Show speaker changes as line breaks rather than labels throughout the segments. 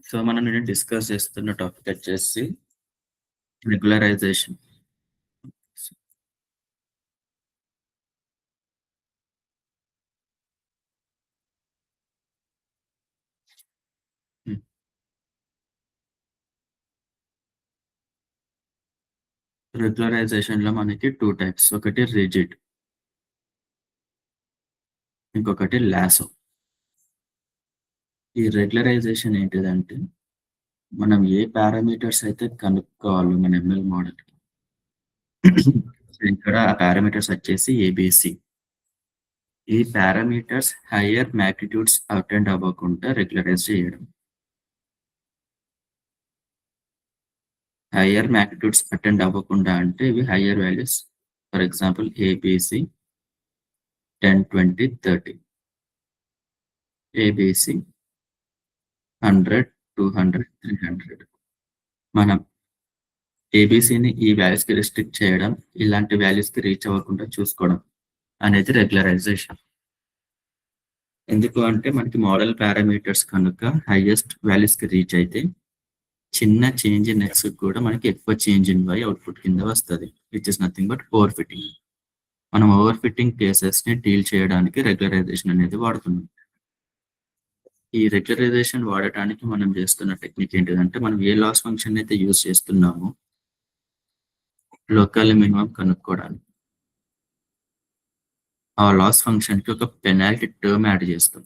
So, మనం నిన్న discuss చేస్తున్న టాపిక్ వచ్చేసి రెగ్యులరైజేషన్. హ్మ్. రెగ్యులరైజేషన్‌లో మనకి 2 టైప్స్. ఒకటి రిజిడ్, ఇంకొకటి లాసో. ఈ రెగ్యులరైజేషన్ ఏంటిదంటే, మనం ఏ పారామీటర్స్ అయితే కనుక్కోవాలో మన ఎంఎల్ మోడల్‌కి. సో, ఇక్కడ ఆ పారామీటర్స్ వచ్చేసి ఏబీసీ. ఈ పారామీటర్స్ హైయర్ మాగ్నిట్యూడ్స్ అటెండ్ అవ్వకుండా రెగ్యులరైజ్ చేయడం. హైయర్ మాగ్నిట్యూడ్స్ అటెండ్ అవ్వకుండా అంటే ఇవి hire values. For example ABC 10, 20, 30. ABC 100, 200, 300. మనం ఏబీసీని ఈ వాల్యూస్‌కి రిస్ట్రిక్ట్ చేయడం, ఇలాంటి వాల్యూస్‌కి రీచ్ అవ్వకుండా చూసుకోవడం అనేది రెగ్యులరైజేషన్. ఎందుకు అంటే మనకి మోడల్ పారామీటర్స్ కనుక హైయెస్ట్ వాల్యూస్‌కి రీచ్ అయితే, చిన్న చేంజ్ ఇన్ ఎక్స్ కూడా మనకి ఎక్కువ చేంజ్ ఇన్ వై అవుట్‌పుట్ కింద వస్తది. Which is nothing but over fitting. మనం ఓవర్ ఫిట్టింగ్ కేసెస్‌ని డీల్ చేయడానికి రెగ్యులరైజేషన్ అనేది వాడుతున్నాం. ఈ రెగ్యులరైజేషన్ వాడటానికి మనం చేస్తున్న టెక్నిక్ ఏంటిదంటే, మనం ఏ లాస్ ఫంక్షన్ అయితే యూజ్ చేస్తున్నామో లోకల్ మినిమం కనుక్కోవడానికి. ఆ లాస్ ఫంక్షన్‌కి ఒక పెనాల్టీ టర్మ్ యాడ్ చేస్తాం.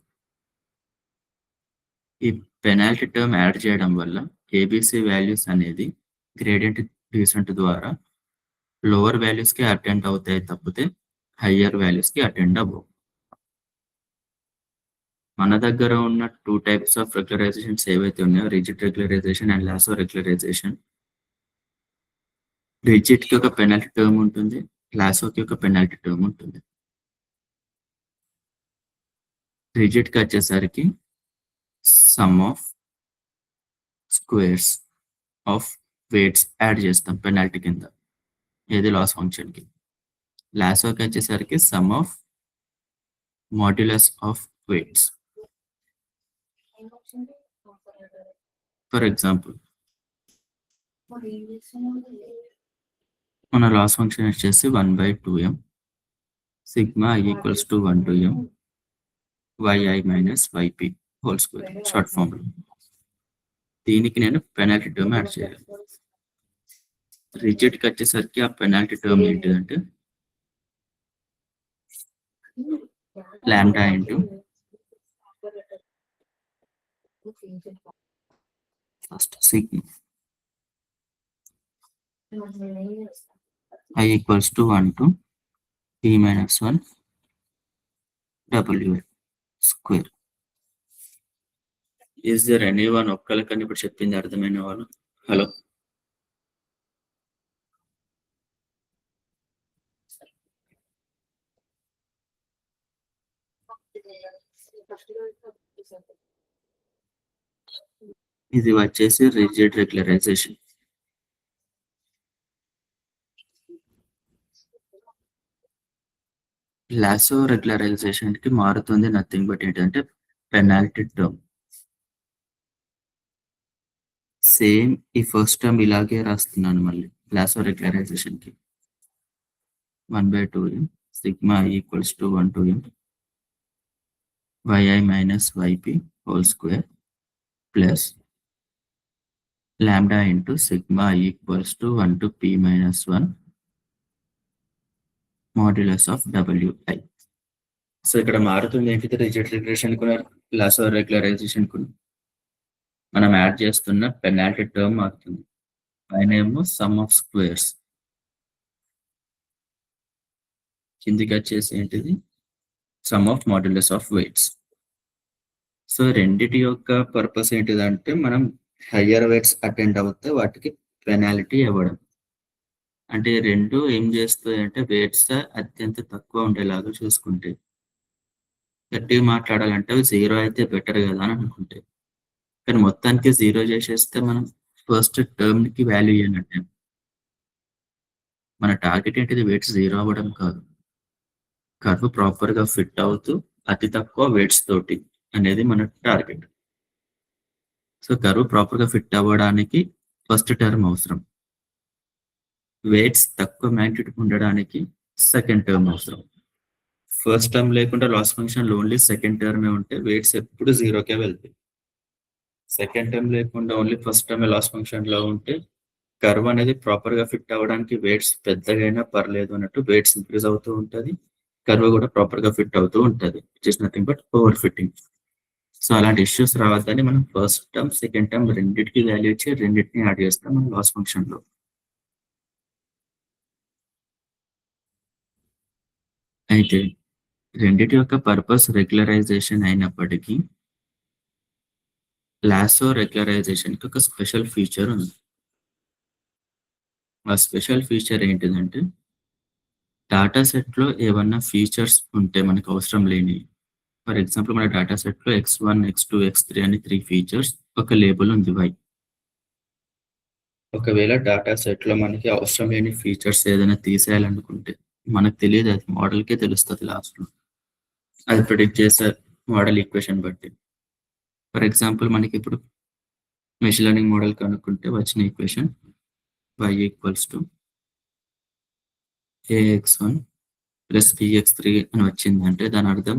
ఈ పెనాల్టీ టర్మ్ యాడ్ చేయడం వల్ల ఏబీసీ వాల్యూస్ అనేది గ్రేడియంట్ డీసెంట్ ద్వారా లోవర్ వాల్యూస్‌కి అటెండ్ అవుతాయి తప్పితే హయ్యర్ వాల్యూస్‌కి అటెండ్ అవ్వవు. మన దగ్గర ఉన్న 2 టైప్స్ ఆఫ్ రెగ్యులరైజేషన్స్ ఏవైతే ఉన్నాయో rigid regularization and lasso regularization. రిజిడ్‌కి ఒక పెనాల్టీ టర్మ్ ఉంటుంది. లాసోకి ఒక పెనాల్టీ టర్మ్ ఉంటుంది. రిజిడ్‌కి వచ్చేసరికి sum of squares of weights add చేస్తాం పెనాల్టీ కింద. ఏది లాస్ ఫంక్షన్‌కి. లాసోకి వచ్చేసరికి sum of modulus of weights. For example మన లాస్ ఫంక్షన్ వచ్చేసి 1/2m sigma i equals to 1 to m yi minus yp whole square short ఫార్మ్‌లో. దీనికి నేను పెనాల్టీ టర్మ్ యాడ్ చేయాలి. రిజిడ్‌కి వచ్చేసరికి ఆ పెనాల్టీ టర్మ్ ఏంటిదంటే lambda into first sigma i equals to 1 to p minus 1 w square. Is there anyone ఒక్కళ్ళకని ఇప్పుడు చెప్పింది అర్థమైన వాళ్ళు? హలో. ఇది వచ్చేసి రిజిడ్ రెగ్యులరైజేషన్. లాసో రెగ్యులరైజేషన్‌కి మారుతుంది నథింగ్ బట్ ఏంటంటే పెనాల్టీ టర్మ్. సేమ్ ఈ ఫస్ట్ టర్మ్ ఇలాగే రాస్తున్నాను మళ్ళీ లాసో రెగ్యులరైజేషన్‌కి. 1/2m sigma i equals to 1 to m yi minus yp whole square plus lambda into sigma i equals to 1 to p minus 1 modulus of wi. So ఇక్కడ మారుతుంది ఏంటిది rigid రెగ్యులేషన్‌కు lasso రెగ్యులరైజేషన్‌కు మనం add చేస్తున్న penalty term మారుతుంది. పైన ఏమో some of squares, కిందికి వచ్చేసి ఏంటిది some of modulus of weights. So రెండిటి యొక్క పర్పస్ ఏంటిదంటే మనం హయ్యర్ వెయిట్స్ అటెండ్ అవుతే వాటికి పెనాల్టీ ఇవ్వడం. అంటే రెండు ఏం చేస్తాయి అంటే వెయిట్స్ అత్యంత తక్కువ ఉండేలాగా చూసుకుంటే. గట్టిగా మాట్లాడాలంటే అవి 0 అయితే బెటర్ కదా అని అనుకుంటే. కానీ మొత్తానికి 0 చేసేస్తే మనం ఫస్ట్ టర్మ్‌కి వాల్యూ ఇయ్యనట్టే. మన టార్గెట్ ఏంటిది వెయిట్స్ 0 అవ్వడం కాదు. కర్వ్ ప్రాపర్‌గా ఫిట్ అవుతూ అతి తక్కువ వెయిట్స్ తోటి అనేది మన టార్గెట్. సో కర్వ్ ప్రాపర్గా ఫిట్ అవ్వడానికి ఫస్ట్ టర్మ్ అవసరం. వెయిట్స్ తక్కువ మ్యాగ్నిట్యూడ్ ఉండడానికి సెకండ్ టర్మ్ అవసరం. ఫస్ట్ టర్మ్ లేకుండా లాస్ ఫంక్షన్ ఓన్లీ సెకండ్ టర్మే ఉంటే వెయిట్స్ ఎప్పుడు జీరోకే వెళ్తాయి. సెకండ్ టర్మ్ లేకుండా only first term loss function లో ఉంటే కర్వ్ అనేది ప్రాపర్ గా ఫిట్ అవ్వడానికి వెయిట్స్ పెద్దగా అయినా పర్లేదు అన్నట్టు వెయిట్స్ ఇంక్రీజ్ అవుతూ ఉంటది. కర్వ్ కూడా ప్రాపర్ గా ఫిట్ అవుతూ ఉంటది. It is nothing but over fitting. So అలాంటి ఇష్యూస్ రావద్దని మనం ఫస్ట్ టర్మ్ సెకండ్ టర్మ్ రెండింటికి వాల్యూ ఇచ్చి రెండింటిని యాడ్ చేస్తాం మన లాస్ ఫంక్షన్ లో. అయితే రెండిటి యొక్క పర్పస్ రెగ్యులరైజేషన్ అయినప్పటికీ లాసో రెగ్యులరైజేషన్ కి ఒక స్పెషల్ ఫీచర్ ఉంది. ఆ స్పెషల్ ఫీచర్ ఏంటిదంటే డాటా సెట్ లో ఏమన్నా ఫీచర్స్ ఉంటే మనకు అవసరం లేని, ఫర్ ఎగ్జాంపుల్ మన డాటా సెట్ లో x1, x2, x3 అని 3 ఫీచర్స్, ఒక లేబుల్ ఉంది y. ఒకవేళ డాటా సెట్ లో మనకి అవసరం లేని ఫీచర్స్ ఏదైనా తీసేయాలనుకుంటే మనకు తెలియదు, అది మోడల్కే తెలుస్తుంది లాస్ట్ లో. అది ప్రిడిక్ట్ చేసే మోడల్ ఈక్వేషన్ బట్టి. ఫర్ ఎగ్జాంపుల్ మనకి ఇప్పుడు మెషిన్ లెర్నింగ్ మోడల్ కనుక్కుంటే వచ్చిన equation y equals to ax1 plus bx3 అని వచ్చిందంటే దాని అర్థం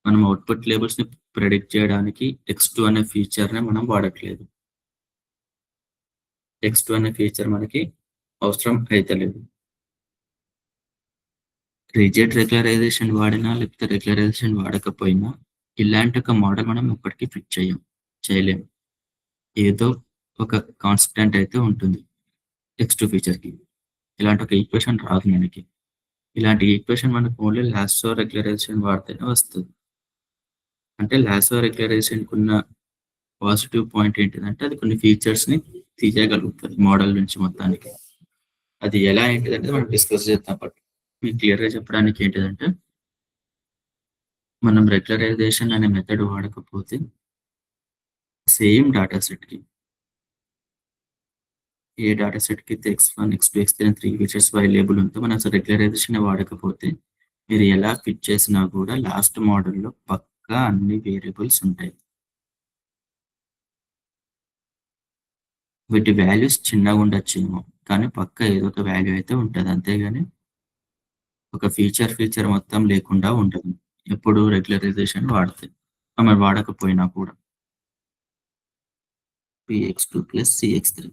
మనం అవుట్పుట్ లేబుల్స్ ని ప్రెడిక్ట్ చేయడానికి x2 అనే ఫీచర్ ని మనం వాడట్లేదు. x2 అనే ఫీచర్ మనకి అవసరం అయితే లేదు. రిజిడ్ రెగ్యులరైజేషన్ వాడినా లేకపోతే రెగ్యులరైజేషన్ వాడకపోయినా ఇలాంటి ఒక మోడల్ మనం ఎప్పటికీ ఫిట్ చేయలేము. ఏదో ఒక కాన్స్టెంట్ అయితే ఉంటుంది x2 ఫీచర్ కి. ఇలాంటి ఒక ఈక్వేషన్ రాదు మనకి. ఇలాంటి ఈక్వేషన్ మనకు ఓన్లీ లాసో రెగ్యులరైజేషన్ వాడితేనే వస్తుంది. అంటే లాసో రెగ్యులరైజేషన్ కున్న పాజిటివ్ పాయింట్ ఏంటిదంటే అది కొన్ని ఫీచర్స్ ని తీసేయగలుగుతుంది మోడల్ నుంచి మొత్తానికి. అది ఎలా ఏంటిదంటే మనం డిస్కస్ చేద్దాం. బట్ మీకు క్లియర్ గా చెప్పడానికి ఏంటిదంటే మనం రెగ్యులరైజేషన్ అనే మెథడ్ వాడకపోతే సేమ్ డాటా సెట్ కి ఏ డాటా సెట్ కి x1, x2, x3 అని 3 ఫీచర్స్ y లేబుల్ ఉంటే మనం అసలు రెగ్యులరైజేషన్ వాడకపోతే మీరు ఎలా ఫిట్ చేసినా కూడా లాస్ట్ మోడల్లో పక్కా అన్ని వేరియబుల్స్ ఉంటాయి. వీటి వాల్యూస్ చిన్నగా ఉండొచ్చేమో కానీ పక్క ఏదో ఒక వాల్యూ అయితే ఉంటుంది. అంతేగాని ఒక ఫీచర్ మొత్తం లేకుండా ఉండదు ఎప్పుడు రెగ్యులరైజేషన్ వాడితే. మనం వాడకపోయినా కూడా px2 plus cx3.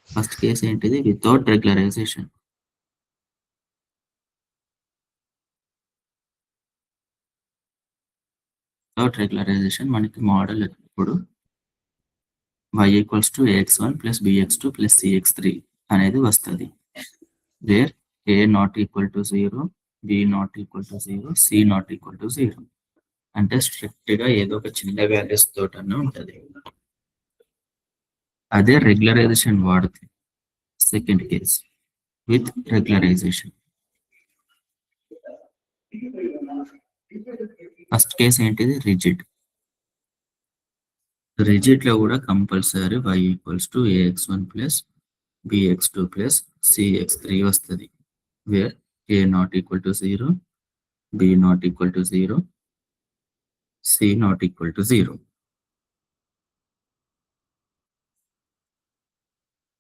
First case ఏంటిది వితౌట్ రెగ్యులరైజేషన్. వితౌట్ రెగ్యులరైజేషన్ మనకి మోడల్ ఎప్పుడు y equals to ax1 plus bx2 plus cx3 అనేది వస్తుంది. Where a not equal to 0, b not equal to 0, c not equal to 0. అంటే strict గా ఏదో ఒక చిన్న వాల్యూస్ తోటనే ఉంటది. అదే రెగ్యులరైజేషన్ వాడితే second case with regularization. First case ఏంటిది రిజిడ్. రిజిడ్ లో కూడా compulsory y equals to ax1 plus bx2 plus cx3 వస్తుంది. Where a not equal to 0, b not equal to 0, c not equal to 0.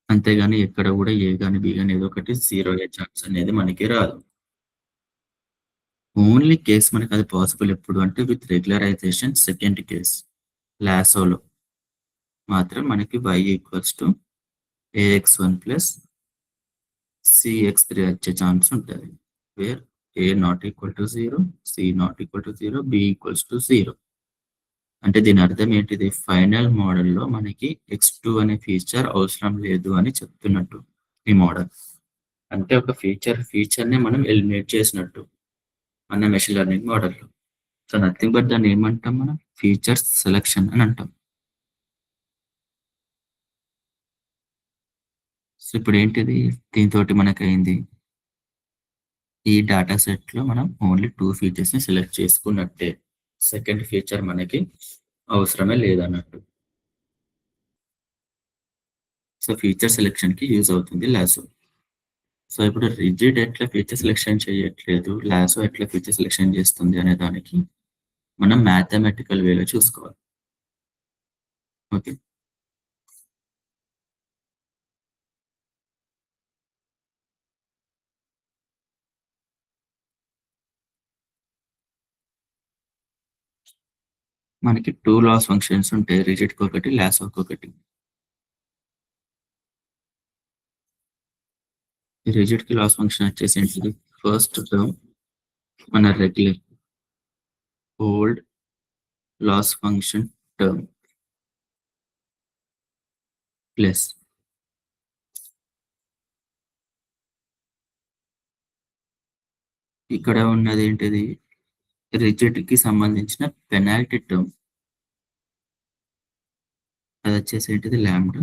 అంతేగాని ఎక్కడ కూడా ఏ గాని బి గాని ఏదో ఒకటి 0 అయ్యే ఛాన్స్ అనేది మనకి రాదు. ఓన్లీ కేస్ మనకి అది పాసిబుల్ ఎప్పుడు అంటే విత్ రెగ్యులరైజేషన్ సెకండ్ కేస్ లాసోలో మాత్రం మనకి y equals to ax1 plus cx3 వచ్చే ఛాన్స్ ఉంటుంది. Where a not equal to 0, c not equal to 0, b equals to 0. అంటే దీని అర్థం ఏంటిది ఫైనల్ మోడల్లో మనకి x2 అనే ఫీచర్ అవసరం లేదు అని చెప్తున్నట్టు ఈ మోడల్. అంటే ఒక ఫీచర్ ని మనం ఎలిమినేట్ చేసినట్టు మన మెషిన్ లెర్నింగ్ మోడల్లో. సో నథింగ్ బట్ దాన్ని ఏమంటాం మనం ఫీచర్స్ సెలెక్షన్ అని అంటాం. సో ఇప్పుడు ఏంటిది దీంతో మనకైంది ఈ డేటా సెట్ లో మనం ఓన్లీ 2 ఫీచర్స్ ని సెలెక్ట్ చేసుకున్నట్టే. సెకండ్ ఫీచర్ మనకి అవసరమే లేదన్నట్టు. సో ఫీచర్ సెలెక్షన్ కి యూజ్ అవుతుంది లాసో. సో ఇప్పుడు రిజిడ్ ఎట్లా ఫీచర్ సెలెక్షన్ చేయట్లేదు, లాసో ఎట్లా ఫీచర్ సెలెక్షన్ చేస్తుంది అనే దానికి మనం మ్యాథమెటికల్ వేలో చూసుకోవాలి. ఓకే. మనకి 2 లాస్ ఫంక్షన్స్ ఉంటాయి. రిజిడ్‌కి ఒకటి, లాసోకి ఒకటి. ఈ రిజిడ్‌కి లాస్ ఫంక్షన్ వచ్చేసి ఏంటిది? ఫస్ట్ టర్మ్ మన regular old loss function term plus ఇక్కడ ఉన్నది ఏంటిది? రిజిడ్‌కి సంబంధించిన పెనాల్టీ టర్మ్. అదొచ్చేసి ఏంటిది? Lambda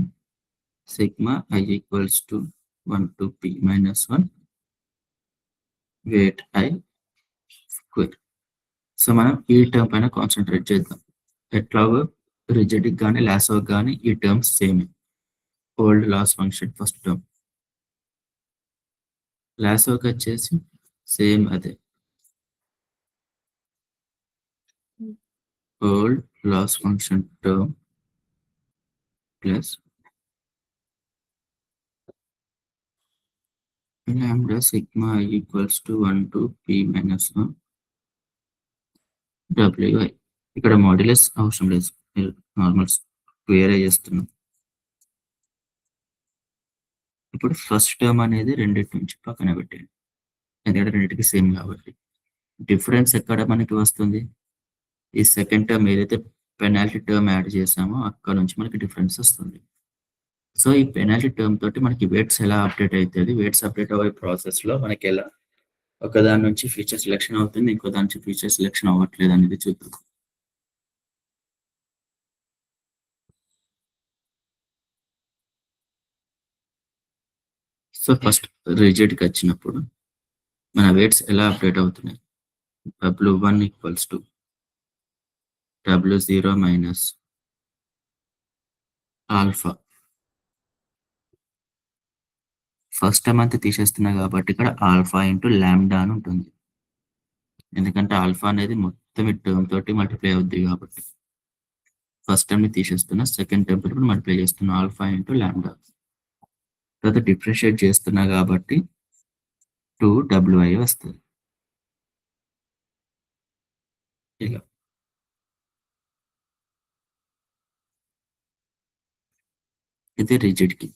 sigma i equals to 1 to p minus 1 weight i square. So, మనం ఈ టర్మ్ పైన కాన్సంట్రేట్ చేద్దాం. ఎట్లాగో రిజిడ్‌కి గాని, లాసోకి గాని ఈ టర్మ్స్ సేమే. Old loss function first term. లాసోకి వచ్చేసి సేమ్ అదే. Old loss function term plus lambda sigma i equals to 1 to p minus 1 wi. ఇక్కడ మాడ్యులస్ అవసరం లేదు. మీరు నార్మల్ స్క్వేరే చేస్తున్నాం. ఇప్పుడు ఫస్ట్ టర్మ్ అనేది రెండిటి నుంచి పక్కన పెట్టేయండి. ఎందుకంటే రెండిటికి సేమ్ కాబట్టి. డిఫరెన్స్ ఎక్కడ మనకి వస్తుంది? ఈ సెకండ్ టర్మ్ ఏదైతే పెనాల్టీ టర్మ్ యాడ్ చేసామో అక్కడ నుంచి మనకి డిఫరెన్స్ వస్తుంది. సో, ఈ పెనాల్టీ టర్మ్ తోటి మనకి వెయిట్స్ ఎలా అప్డేట్ అయితది? వెయిట్స్ అప్డేట్ అవ్వే ప్రాసెస్‌లో మనకెలా ఒకదాని నుంచి ఫీచర్ సెలక్షన్ అవుతుంది. ఇంకో దాని నుంచి ఫీచర్ సెలక్షన్ అవ్వట్లేదు అనేది చూద్దాం. సో, ఫస్ట్ రిజిడ్‌కి వచ్చినప్పుడు మన వెయిట్స్ ఎలా అప్డేట్ అవుతున్నాయి? W1 equals to W0 minus alpha. First term అంతా తీసేస్తున్నా కాబట్టి ఇక్కడ ఆల్ఫా ఇంటూ లాంబ్డా అని ఉంటుంది. ఎందుకంటే ఆల్ఫా అనేది మొత్తం ఈ టర్మ్ తోటి మల్టిప్లై అవుద్ది కాబట్టి. ఫస్ట్ టర్మ్‌ని తీసేస్తున్నా. సెకండ్ టర్మ్ తోటి మల్టిప్లై చేస్తున్నా. Alpha into lambda. తర్వాత డిఫరెన్షియేట్ చేస్తున్నా కాబట్టి 2wi వస్తది. ఇలా. ఇది రిజిడ్‌కి.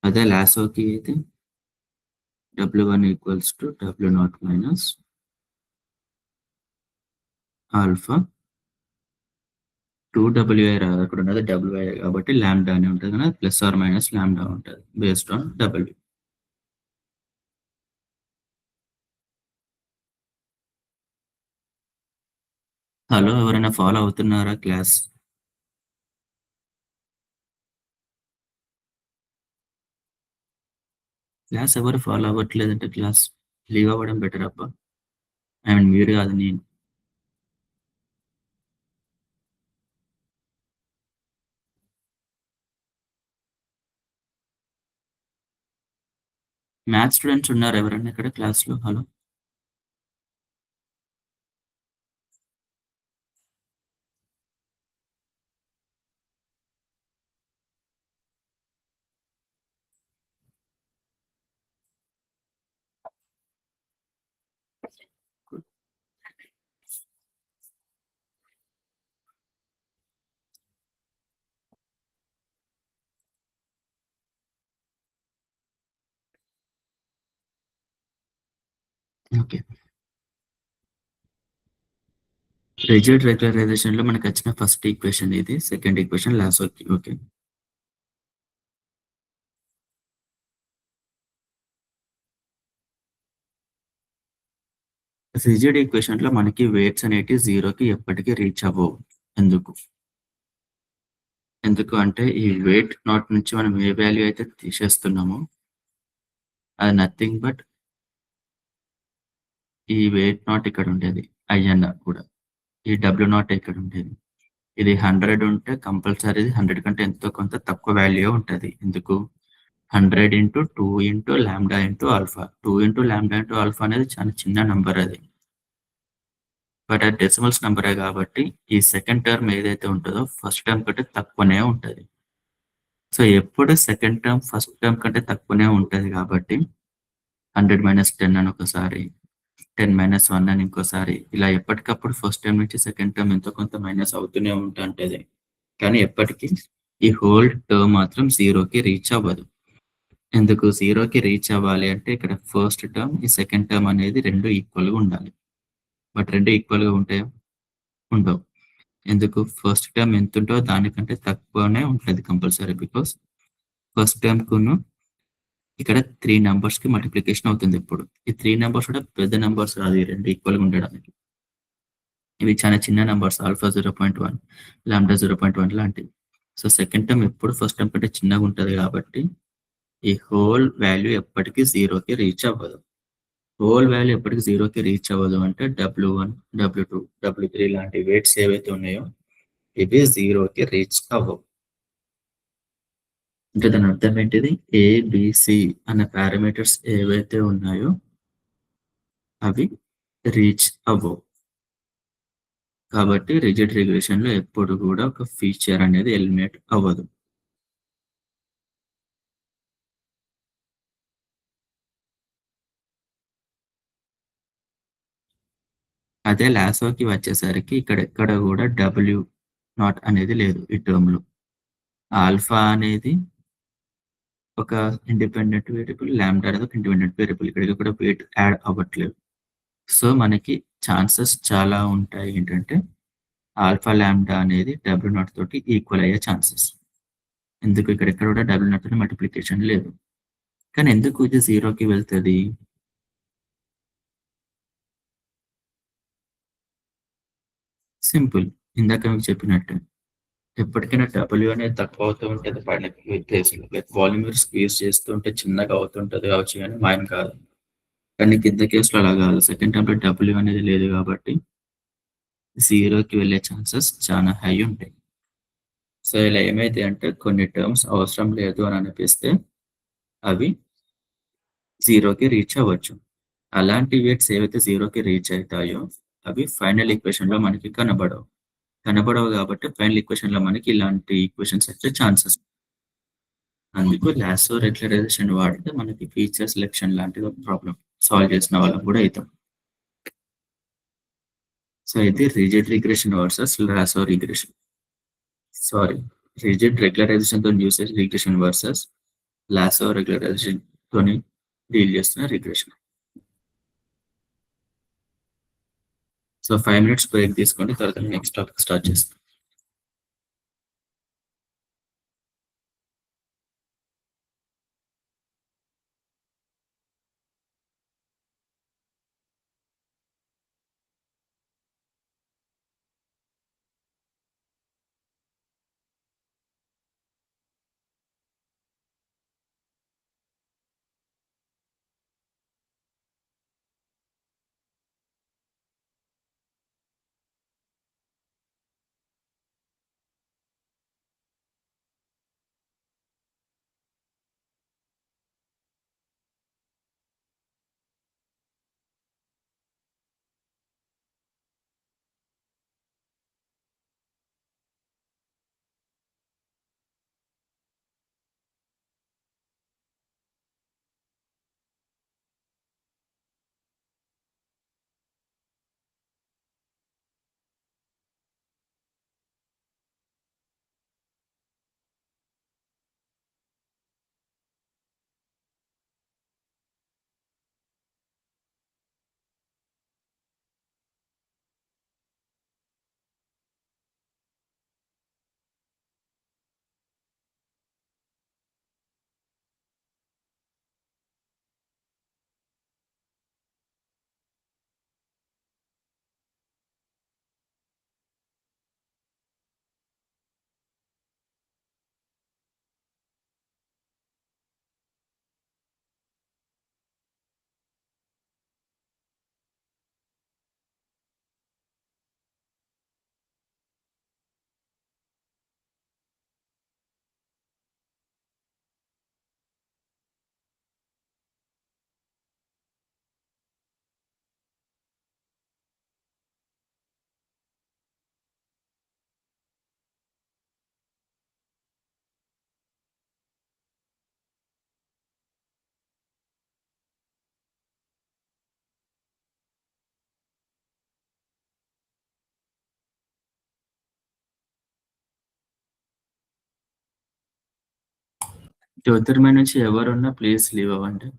అదే లాసోకి అయితే W1 equals to W0 minus alpha 2wi రాదు. అక్కడ ఉన్నది wi కాబట్టి లాంబ్డా అని ఉంటది కదా! ప్లస్ ఆర్ మైనస్ లాంబ్డా ఉంటది. Based on w. హలో! ఎవరైనా ఫాలో అవుతున్నారా క్లాస్? క్లాస్ ఎవరు ఫాలో అవ్వట్లేదంటే క్లాస్ లీవ్ అవ్వడం బెటర్ అబ్బా! ఐ మీన్ మీరు కాదు నేను. మ్యాథ్స్ స్టూడెంట్స్ ఉన్నారా ఎవరైనా ఇక్కడ క్లాస్‌లో? హలో! ఓకే. రిజిడ్ రెగ్యులరైజేషన్‌లో మనకొచ్చిన ఫస్ట్ ఈక్వేషన్ ఇది. సెకండ్ ఈక్వేషన్ లాసోకి. ఓకే. రిజిడ్ ఈక్వేషన్‌లో మనకి వెయిట్స్ అనేటివి 0కి ఎప్పటికి రీచ్ అవ్వవు. ఎందుకు? ఎందుకు అంటే ఈ వెయిట్ నాట్ నుంచి మనం ఏ వాల్యూ అయితే తీసేస్తున్నామో అది నథింగ్ బట్ ఈ వెయిట్ నాట్ ఇక్కడ ఉండేది. ఐఎన్ఆర్ కూడా. ఈ డబ్ల్యూ నాట్ ఇక్కడ ఉండేది. ఇది 100 ఉంటే కంపల్సరీ 100 కంటే ఎంతో కొంత తక్కువ వాల్యూ ఉంటది. ఎందుకు? 100 into 2 into lambda into alpha. 2 into lambda into alpha అనేది చాలా చిన్న నంబర్ అది. బట్ అది డెసిమల్స్ నంబరే కాబట్టి ఈ సెకండ్ టర్మ్ ఏదైతే ఉంటదో ఫస్ట్ టర్మ్ కంటే తక్కువనే ఉంటది. సో, ఎప్పుడు సెకండ్ టర్మ్ ఫస్ట్ టర్మ్ కంటే తక్కువనే ఉంటది కాబట్టి 100 - 10 అని ఒకసారి, 10 - 1 అని ఇంకోసారి ఇలా ఎప్పటికప్పుడు ఫస్ట్ టర్మ్ నుంచి సెకండ్ టర్మ్ ఎంతో కొంత మైనస్ అవుతూనే ఉంటంటది. కానీ ఎప్పటికి ఈ హోల్ టర్మ్ మాత్రం 0కి రీచ్ అవ్వదు. ఎందుకు 0కి రీచ్ అవ్వాలి అంటే ఇక్కడ ఫస్ట్ టర్మ్, ఈ సెకండ్ టర్మ్ అనేది 2 ఈక్వల్‌గా ఉండాలి. బట్ 2 ఈక్వల్‌గా ఉంటాయా? ఉండవు. ఎందుకు? ఫస్ట్ టర్మ్ ఎంతుంటదో దానికంటే తక్కువనే ఉంటది కంపల్సరీ. బికాజ్ ఫస్ట్ టర్మ్‌కును ఇక్కడ 3 నంబర్స్‌కి మల్టిప్లికేషన్ అవుతుందిప్పుడు. ఈ 3 నంబర్స్ కూడా పెద్ద నంబర్స్ కాదు ఈ 2 ఈక్వల్‌గా ఉండడానికి. ఇవి చాలా చిన్న నంబర్స్ ఆల్ఫా 0.1, లాంబ్డా 0.1 లాంటివి. సో, సెకండ్ టర్మ్ ఎప్పుడు ఫస్ట్ టర్మ్ కంటే చిన్నగుంటది కాబట్టి ఈ హోల్ వాల్యూ ఎప్పటికి 0కి రీచ్ అవ్వదు. హోల్ వాల్యూ ఎప్పటికి 0కి రీచ్ అవ్వదు అంటే W1, W2, W3 లాంటి వెయిట్స్ ఏవైతే ఉన్నాయో ఇవి 0కి రీచ్ అవ్వవు. అంటే దాని అర్థం ఏంటిది? ఏ, బి, సి అనే పారామీటర్స్ ఏవైతే ఉన్నాయో అవి రీచ్ అవ్వవు. కాబట్టి రిజిడ్ రిగ్రెషన్‌లో ఎప్పుడు గూడా ఒక ఫీచర్ అనేది ఎలిమినేట్ అవ్వదు. అదే లాసోకి వచ్చేసరికి ఇక్కడ ఎక్కడ గూడా W నాట్ అనేది లేదు ఈ టర్మ్‌లో. ఆల్ఫా అనేది ఒక ఇండిపెండెంట్ వేరియబుల్, లాంబ్డా అనేది ఒక ఇండిపెండెంట్ వేరియబుల్. ఇక్కడికి కూడా వెయిట్ యాడ్ అవ్వట్లేదు. సో, మనకి ఛాన్సెస్ చాలా ఉంటాయి ఏంటంటే ఆల్ఫా, లాంబ్డా అనేది W నాట్ తోటి ఈక్వల్ అయ్యే ఛాన్సెస్. ఎందుకు ఇక్కడ ఎక్కడ కూడా W నాట్ తోని మల్టిప్లికేషన్ లేదు. కానీ ఎందుకు ఇది 0కి వెళ్తది? సింపుల్. ఇందాక మీకు చెప్పినట్టు. ఎప్పటికైనా W అనేది తక్కువ అవుతూ ఉంటది పైన ప్లేస్‌లో. లైక్ వాల్యూమ్ మీరు స్క్వీజ్ చేస్తూ ఉంటే చిన్నగా అవుతుంటది కావచ్చు గానీ మాయం కాదు. కానీ కింద కేస్‌లో అలా కాదు. సెకండ్ టర్మ్‌లో W అనేది లేదు కాబట్టి 0కి వెళ్ళే ఛాన్సెస్ చాలా హై ఉంటాయి. సో, ఇలా ఏమైతాయి అంటే కొన్ని టర్మ్స్ అవసరం లేదు అని అనిపిస్తే అవి 0కి రీచ్ అవ్వచ్చు. అలాంటి వెయిట్స్ ఏవైతే 0కి రీచ్ అయితాయో అవి ఫైనల్ ఈక్వేషన్‌లో మనకి కనబడవు. కనబడవు కాబట్టి ఫైనల్ ఈక్వేషన్‌లో మనకి ఇలాంటి ఈక్వేషన్స్ వచ్చే ఛాన్సెస్. అందుకు లాసో రెగ్యులరైజేషన్ వాడితే మనకి ఫీచర్ సెలక్షన్ లాంటిది ఒక ప్రాబ్లమ్ సాల్వ్ చేసిన వాళ్ళం కూడా అయితాం. సో, ఇది rigid regression versus lasso regression. Sorry, rigid రెగ్యులరైజేషన్‌తోని చేసే రిగ్రెషన్ వర్సెస్ లాసో రెగ్యులరైజేషన్‌తోని డీల్ చేస్తున్న రిగ్రెషన్. సో, 5 మినిట్స్ బ్రేక్ తీసుకోండి. తర్వాత నెక్స్ట్ టాపిక్ స్టార్ట్ చేస్తాం. జ్యోతిర్మయి నుంచి ఎవరున్నా ప్లీజ్ లీవ్ అవ్వండి.